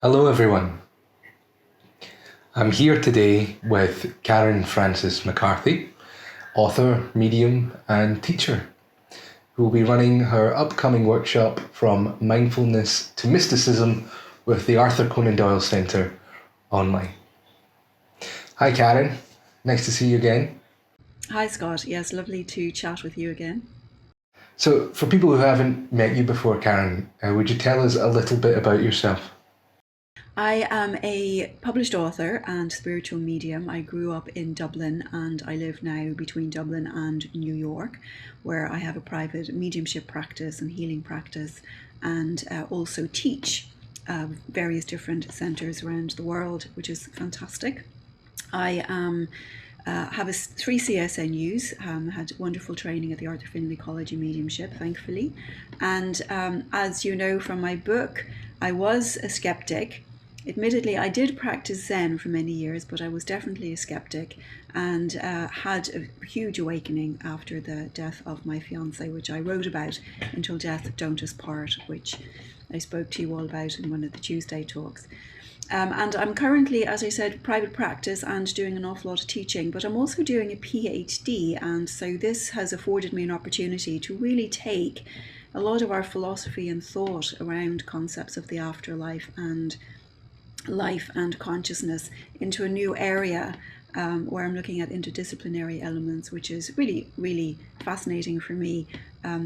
Hello, everyone. I'm here today with Karen Frances McCarthy, author, medium, and teacher, who will be running her upcoming workshop From Mindfulness to Mysticism with the Arthur Conan Doyle Centre online. Hi, Karen. Nice to see you again. Hi, Scott. Yes, lovely to chat with you again. So, for people who haven't met you before, Karen, would you tell us a little bit about yourself? I am a published author and spiritual medium. I grew up in Dublin and I live now between Dublin and New York, where I have a private mediumship practice and healing practice, and also teach various different centres around the world, which is fantastic. I have three CSNUs, had wonderful training at the Arthur Findlay College in Mediumship, thankfully. And as you know from my book, I was a skeptic. Admittedly, I did practice Zen for many years, but I was definitely a skeptic and had a huge awakening after the death of my fiance, which I wrote about, Until Death Don't Us Part, which I spoke to you all about in one of the Tuesday talks. And I'm currently, as I said, private practice and doing an awful lot of teaching, but I'm also doing a PhD. And so this has afforded me an opportunity to really take a lot of our philosophy and thought around concepts of the afterlife and life and consciousness into a new area where I'm looking at interdisciplinary elements, which is really, really fascinating for me.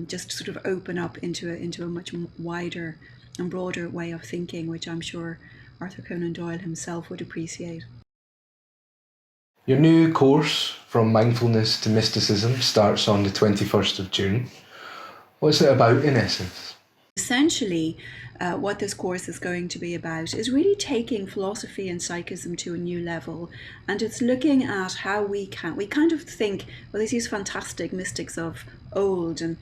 Just to sort of open up into a much wider and broader way of thinking, which I'm sure Arthur Conan Doyle himself would appreciate. Your new course, From Mindfulness to Mysticism, starts on the 21st of June. What's it about in essence? Essentially, what this course is going to be about is really taking philosophy and psychism to a new level, and it's looking at how we kind of think, well, these fantastic mystics of old, and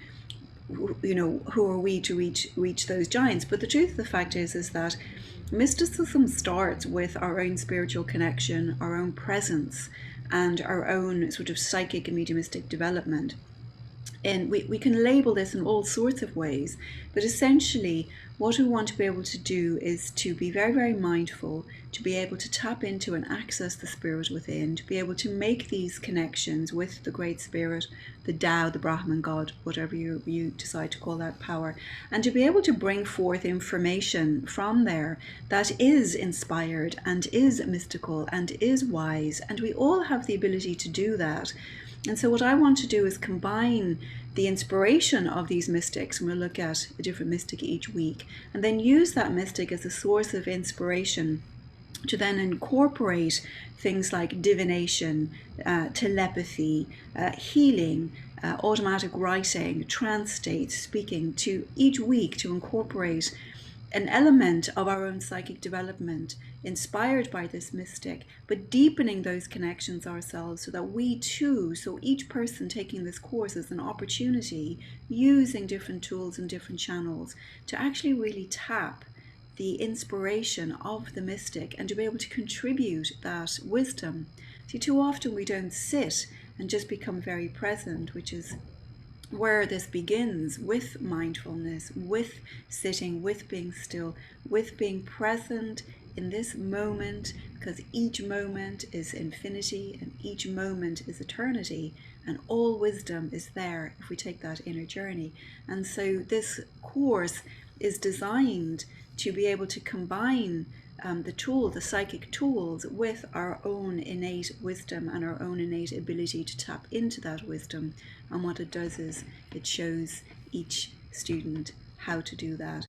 who are we to reach those giants? But the truth of the fact is that mysticism starts with our own spiritual connection, our own presence, and our own sort of psychic and mediumistic development. And we can label this in all sorts of ways, but essentially what we want to be able to do is to be very, very mindful, to be able to tap into and access the spirit within, to be able to make these connections with the great spirit, the Tao, the Brahman God, whatever you decide to call that power, and to be able to bring forth information from there that is inspired and is mystical and is wise, and we all have the ability to do that. And so, what I want to do is combine the inspiration of these mystics, and we'll look at a different mystic each week, and then use that mystic as a source of inspiration to then incorporate things like divination, telepathy, healing, automatic writing, trance states, speaking, to each week to incorporate an element of our own psychic development inspired by this mystic, but deepening those connections ourselves so that we too, so each person taking this course is an opportunity, using different tools and different channels, to actually really tap the inspiration of the mystic and to be able to contribute that wisdom. See, too often we don't sit and just become very present, which is where this begins, with mindfulness, with sitting, with being still, with being present in this moment, because each moment is infinity and each moment is eternity, and all wisdom is there if we take that inner journey. And so this course is designed to be able to combine the psychic tools, with our own innate wisdom and our own innate ability to tap into that wisdom. And what it does is it shows each student how to do that.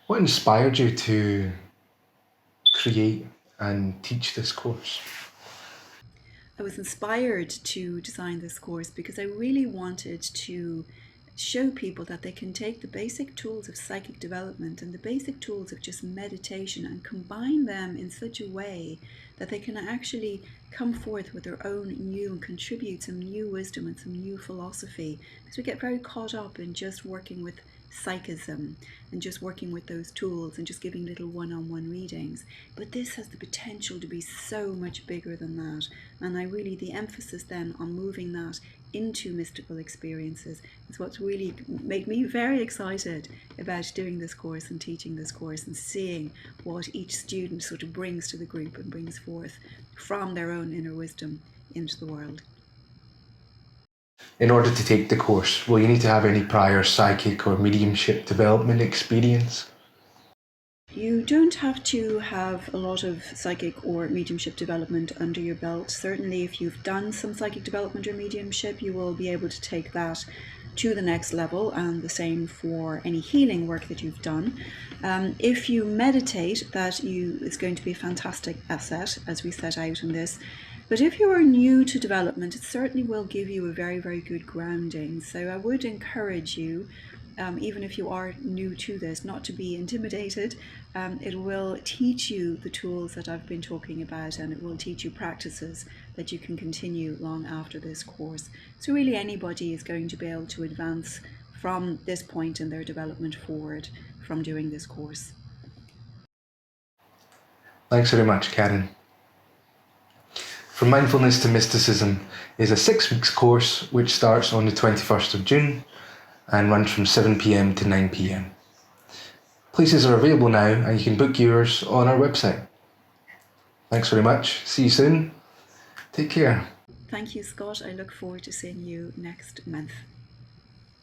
What inspired you to create and teach this course? I was inspired to design this course because I really wanted to show people that they can take the basic tools of psychic development and the basic tools of just meditation and combine them in such a way that they can actually come forth with their own new and contribute some new wisdom and some new philosophy. Because we get very caught up in just working with psychism and just working with those tools and just giving little one-on-one readings. But this has the potential to be so much bigger than that. And the emphasis then on moving that into mystical experiences is what's really made me very excited about doing this course and teaching this course and seeing what each student sort of brings to the group and brings forth from their own inner wisdom into the world. In order to take the course, will you need to have any prior psychic or mediumship development experience? You don't have to have a lot of psychic or mediumship development under your belt. Certainly, if you've done some psychic development or mediumship, you will be able to take that to the next level, and the same for any healing work that you've done. If you meditate, it's going to be a fantastic asset, as we set out in this. But if you are new to development, it certainly will give you a very, very good grounding. So I would encourage you, even if you are new to this, not to be intimidated. It will teach you the tools that I've been talking about, and it will teach you practices that you can continue long after this course. So really anybody is going to be able to advance from this point in their development forward from doing this course. Thanks very much, Karen. From Mindfulness to Mysticism is a 6-week course which starts on the 21st of June and runs from 7 p.m. to 9 p.m. Places are available now and you can book yours on our website. Thanks very much. See you soon. Take care. Thank you, Scott. I look forward to seeing you next month.